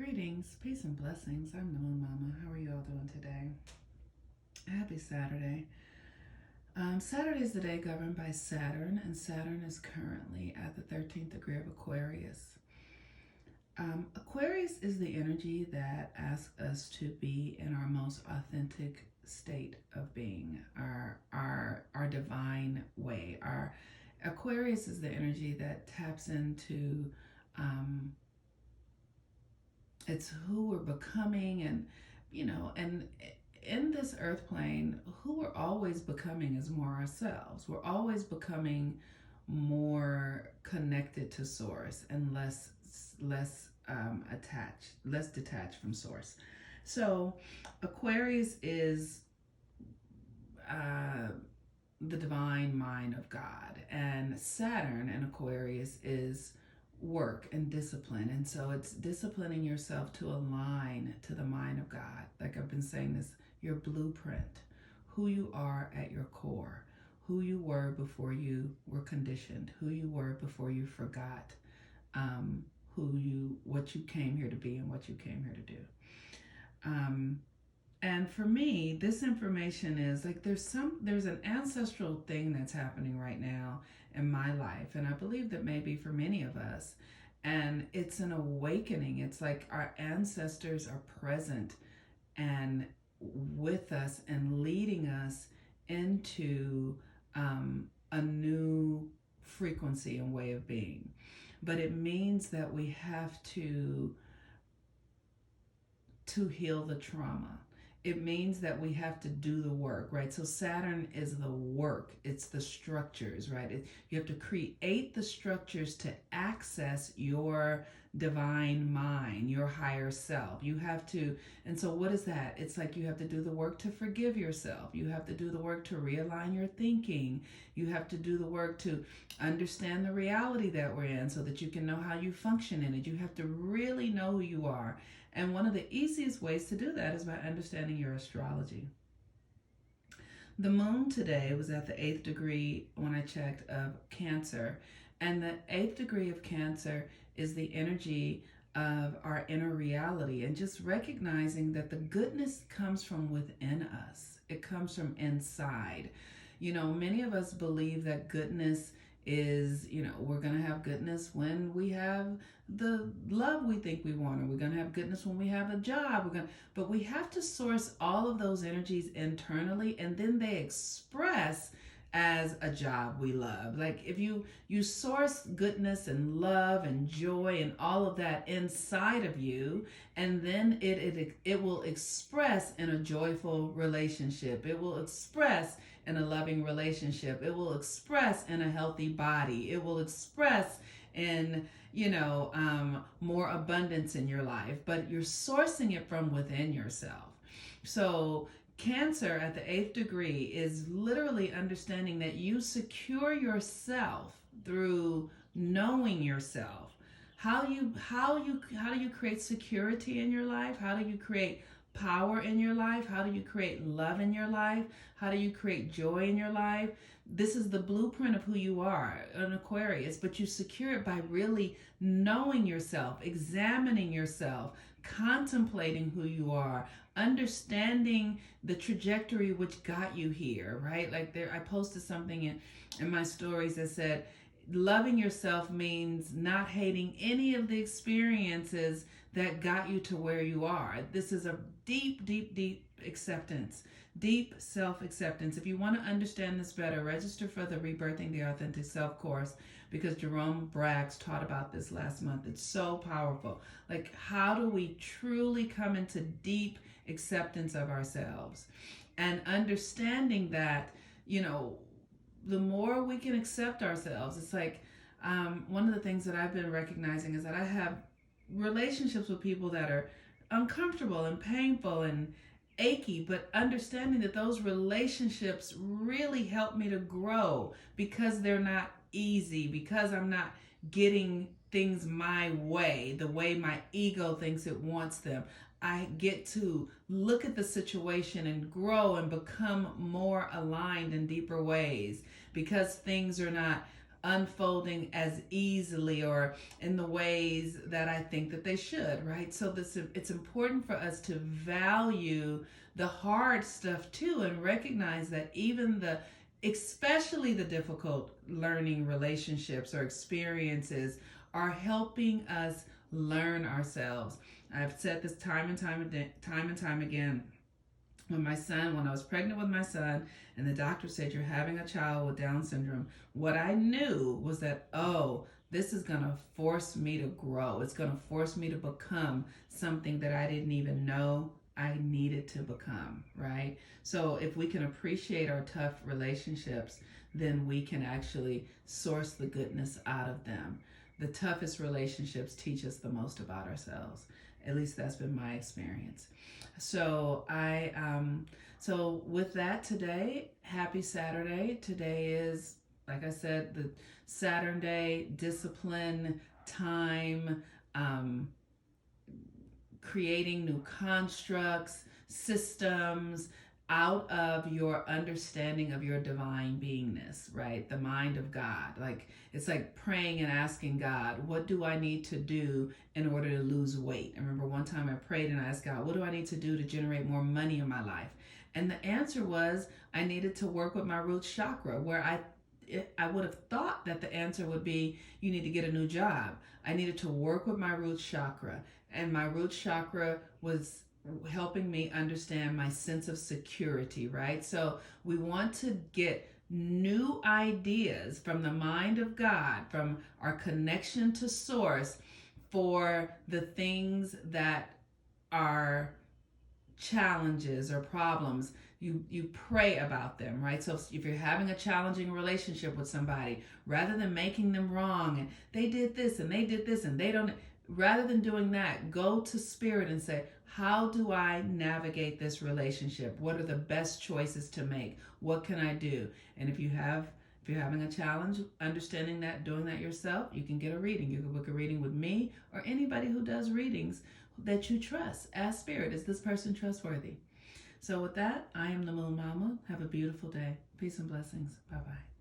Greetings, peace, and blessings. I'm the Moon Mama. How are you all doing today? Happy Saturday. Saturday is the day governed by Saturn, and Saturn is currently at the 13th degree of Aquarius. Aquarius is the energy that asks us to be in our most authentic state of being, our divine way. Our Aquarius is the energy that taps into it's who we're becoming, and in this earth plane, who we're always becoming is more ourselves. We're always becoming more connected to source and less detached from source. So Aquarius is the divine mind of God, and Saturn in Aquarius is work and discipline. And so it's disciplining yourself to align to the mind of God. Like I've been saying, this your blueprint, who you are at your core, who you were before you were conditioned, who you were before you forgot what you came here to be and what you came here to do. And for me, this information is like there's an ancestral thing that's happening right now in my life, and I believe that maybe for many of us, and it's an awakening. It's like our ancestors are present and with us and leading us into a new frequency and way of being. But it means that we have to heal the trauma. It means that we have to do the work, right? So Saturn is the work. It's the structures, right? You have to create the structures to access your divine mind, your higher self. You have to, and so what is that? It's like you have to do the work to forgive yourself. You have to do the work to realign your thinking. You have to do the work to understand the reality that we're in so that you can know how you function in it. You have to really know who you are. And one of the easiest ways to do that is by understanding your astrology. The moon today was at the 8th degree when I checked of Cancer. And the 8th degree of Cancer is the energy of our inner reality and just recognizing that the goodness comes from within us. It comes from inside. Many of us believe that goodness is, we're going to have goodness when we have the love we think we want, or we're going to have goodness when we have a job. But we have to source all of those energies internally, and then they express as a job we love. Like if you source goodness and love and joy and all of that inside of you, and then it will express in a joyful relationship. It will express in a loving relationship. It will express in a healthy body. It will express in more abundance in your life, but you're sourcing it from within yourself. So Cancer at the 8th degree is literally understanding that you secure yourself through knowing yourself. How do you create security in your life? How do you create power in your life? How do you create love in your life? How do you create joy in your life? This is the blueprint of who you are, an Aquarius, but you secure it by really knowing yourself, examining yourself, contemplating who you are, understanding the trajectory which got you here, right? Like I posted something in my stories that said, loving yourself means not hating any of the experiences that got you to where you are. This is a deep, deep, deep acceptance, deep self-acceptance. If you want to understand this better, register for the Rebirthing the Authentic Self course, because Jerome Braggs taught about this last month. It's so powerful. Like, how do we truly come into deep acceptance of ourselves? And understanding that, the more we can accept ourselves, it's like one of the things that I've been recognizing is that I have relationships with people that are uncomfortable and painful and achy, but understanding that those relationships really help me to grow because they're not easy, because I'm not getting things my way, the way my ego thinks it wants them. I get to look at the situation and grow and become more aligned in deeper ways because things are not unfolding as easily or in the ways that I think that they should, right? So it's important for us to value the hard stuff too, and recognize that even especially the difficult learning relationships or experiences are helping us learn ourselves. I've said this time and time again. When I was pregnant with my son, and the doctor said you're having a child with Down syndrome, what I knew was that, oh, this is going to force me to grow. It's going to force me to become something that I didn't even know I needed to become, right? So if we can appreciate our tough relationships, then we can actually source the goodness out of them. The toughest relationships teach us the most about ourselves. At least that's been my experience. So so with that today, happy Saturday. Today is, like I said, the Saturn day, discipline, time, creating new constructs, systems out of your understanding of your divine beingness, right? The mind of God. Like, it's like praying and asking God, what do I need to do in order to lose weight? I remember one time I prayed and I asked God, what do I need to do to generate more money in my life? And the answer was, I needed to work with my root chakra, where I would have thought that the answer would be, you need to get a new job. I needed to work with my root chakra, and my root chakra was helping me understand my sense of security, right? So we want to get new ideas from the mind of God, from our connection to source, for the things that are challenges or problems. You pray about them, right? So if you're having a challenging relationship with somebody, rather than making them wrong and they did this and they did this and they don't, rather than doing that, go to spirit and say, how do I navigate this relationship? What are the best choices to make? What can I do? And if you're having a challenge understanding that, doing that yourself, you can get a reading. You can book a reading with me or anybody who does readings that you trust. Ask spirit, is this person trustworthy? So with that, I am the Moon Mama. Have a beautiful day. Peace and blessings. Bye-bye.